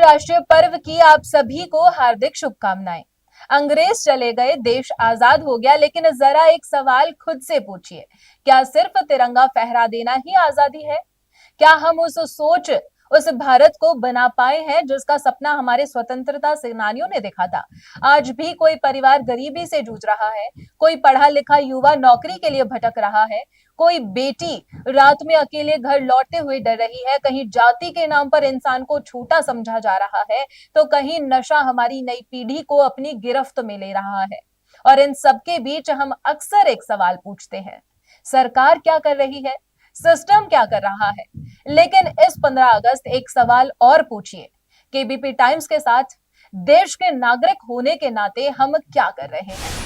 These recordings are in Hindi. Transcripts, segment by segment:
राष्ट्रीय पर्व की आप सभी को हार्दिक शुभकामनाएं। अंग्रेज चले गए, देश आजाद हो गया, लेकिन जरा एक सवाल खुद से पूछिए, क्या सिर्फ तिरंगा फहरा देना ही आजादी है? क्या हम उस भारत को बना पाए हैं जिसका सपना हमारे स्वतंत्रता सेनानियों ने देखा था? आज भी कोई परिवार गरीबी से जूझ रहा है, कोई पढ़ा लिखा युवा नौकरी के लिए भटक रहा है, कोई बेटी रात में अकेले घर लौटते हुए डर रही है, कहीं जाति के नाम पर इंसान को छोटा समझा जा रहा है, तो कहीं नशा हमारी नई पीढ़ी को अपनी गिरफ्त में ले रहा है। और इन सबके बीच हम अक्सर एक सवाल पूछते हैं, सरकार क्या कर रही है, सिस्टम क्या कर रहा है? लेकिन इस 15 अगस्त एक सवाल और पूछिए, केबीपी टाइम्स के साथ देश के नागरिक होने के नाते हम क्या कर रहे हैं?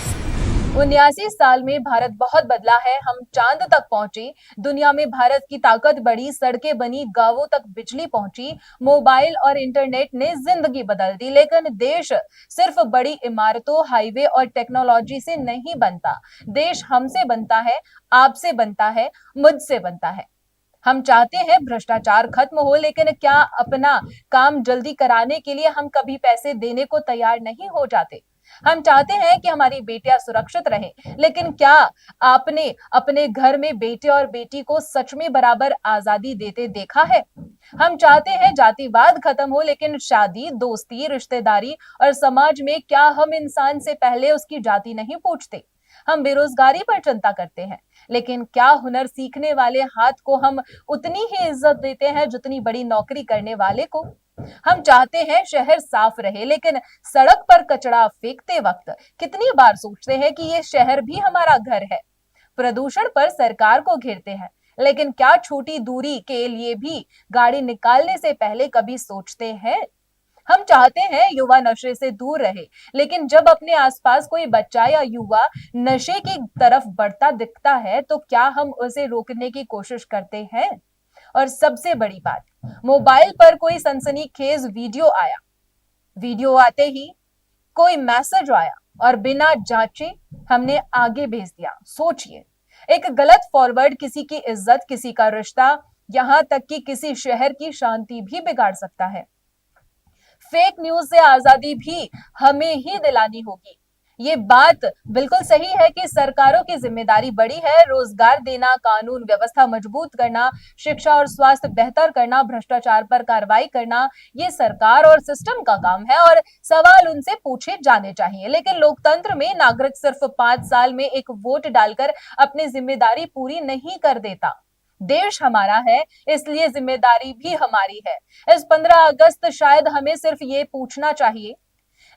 79 साल में भारत बहुत बदला है। हम चांद तक पहुंचे, दुनिया में भारत की ताकत बढ़ी, सड़कें बनी, गांवों तक बिजली पहुंची, मोबाइल और इंटरनेट ने जिंदगी बदल दी। लेकिन देश सिर्फ बड़ी इमारतों, हाईवे और टेक्नोलॉजी से नहीं बनता। देश हमसे बनता है, आपसे बनता है, मुझसे बनता है। हम चाहते हैं भ्रष्टाचार खत्म हो, लेकिन क्या अपना काम जल्दी कराने के लिए हम कभी पैसे देने को तैयार नहीं हो जाते? हम चाहते हैं कि हमारी बेटियां सुरक्षित रहें, लेकिन क्या आपने अपने घर में बेटे और बेटी को सच में बराबर आजादी देते देखा है? हम चाहते हैं जातिवाद खत्म हो, लेकिन शादी, दोस्ती, रिश्तेदारी और समाज में क्या हम इंसान से पहले उसकी जाति नहीं पूछते? हम बेरोजगारी पर चिंता करते हैं, लेकिन क्या हुनर सीखने वाले हाथ को हम उतनी ही इज्जत देते हैं जितनी बड़ी नौकरी करने वाले को? हम चाहते हैं शहर साफ रहे, लेकिन सड़क पर कचरा फेंकते वक्त कितनी बार सोचते हैं कि ये शहर भी हमारा घर है? प्रदूषण पर सरकार को घेरते हैं, लेकिन क्या छोटी दूरी के लिए भी गाड़ी निकालने से पहले कभी सोचते हैं? हम चाहते हैं युवा नशे से दूर रहे, लेकिन जब अपने आसपास कोई बच्चा या युवा नशे की तरफ बढ़ता दिखता है, तो क्या हम उसे रोकने की कोशिश करते हैं? और सबसे बड़ी बात, मोबाइल पर कोई सनसनीखेज वीडियो आते ही कोई मैसेज आया और बिना जांचे हमने आगे भेज दिया। सोचिए, एक गलत फॉरवर्ड किसी की इज्जत, किसी का रिश्ता, यहां तक कि किसी शहर की शांति भी बिगाड़ सकता है। फेक न्यूज से आजादी भी हमें ही दिलानी होगी। ये बात बिल्कुल सही है कि सरकारों की जिम्मेदारी बड़ी है, रोजगार देना, कानून व्यवस्था मजबूत करना, शिक्षा और स्वास्थ्य बेहतर करना, भ्रष्टाचार पर कार्रवाई करना, ये सरकार और सिस्टम का काम है और सवाल उनसे पूछे जाने चाहिए। लेकिन लोकतंत्र में नागरिक सिर्फ 5 साल में एक वोट डालकर अपनी जिम्मेदारी पूरी नहीं कर देता। देश हमारा है, इसलिए जिम्मेदारी भी हमारी है। इस 15 अगस्त शायद हमें सिर्फ ये पूछना चाहिए,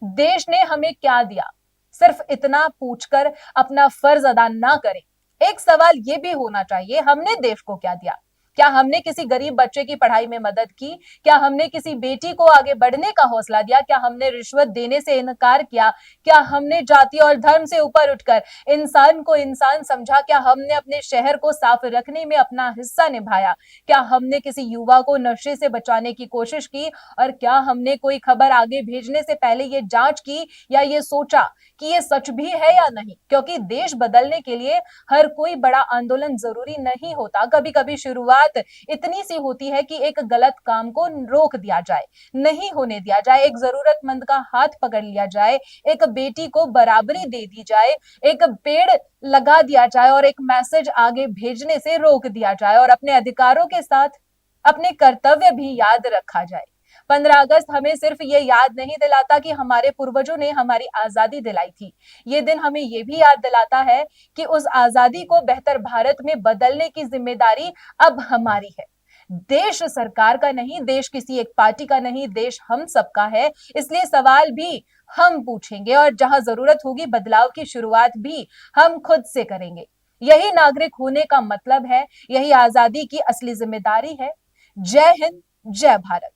देश ने हमें क्या दिया? सिर्फ इतना पूछकर अपना फर्ज अदा ना करें। एक सवाल ये भी होना चाहिए, हमने देश को क्या दिया? क्या हमने किसी गरीब बच्चे की पढ़ाई में मदद की? क्या हमने किसी बेटी को आगे बढ़ने का हौसला दिया? क्या हमने रिश्वत देने से इनकार किया? क्या हमने जाति और धर्म से ऊपर उठकर इंसान को इंसान समझा? क्या हमने अपने शहर को साफ रखने में अपना हिस्सा निभाया? क्या हमने किसी युवा को नशे से बचाने की कोशिश की? और क्या हमने कोई खबर आगे भेजने से पहले ये जांच की या ये सोचा कि ये सच भी है या नहीं? क्योंकि देश बदलने के लिए हर कोई बड़ा आंदोलन जरूरी नहीं होता। कभी कभी शुरुआत इतनी सी होती है कि एक गलत काम को रोक दिया जाए, नहीं होने दिया जाए, एक जरूरतमंद का हाथ पकड़ लिया जाए, एक बेटी को बराबरी दे दी जाए, एक पेड़ लगा दिया जाए और एक मैसेज आगे भेजने से रोक दिया जाए और अपने अधिकारों के साथ अपने कर्तव्य भी याद रखा जाए। 15 अगस्त हमें सिर्फ ये याद नहीं दिलाता कि हमारे पूर्वजों ने हमारी आजादी दिलाई थी, ये दिन हमें ये भी याद दिलाता है कि उस आजादी को बेहतर भारत में बदलने की जिम्मेदारी अब हमारी है। देश सरकार का नहीं, देश किसी एक पार्टी का नहीं, देश हम सबका है। इसलिए सवाल भी हम पूछेंगे और जहां जरूरत होगी बदलाव की शुरुआत भी हम खुद से करेंगे। यही नागरिक होने का मतलब है, यही आजादी की असली जिम्मेदारी है। जय हिंद, जय भारत।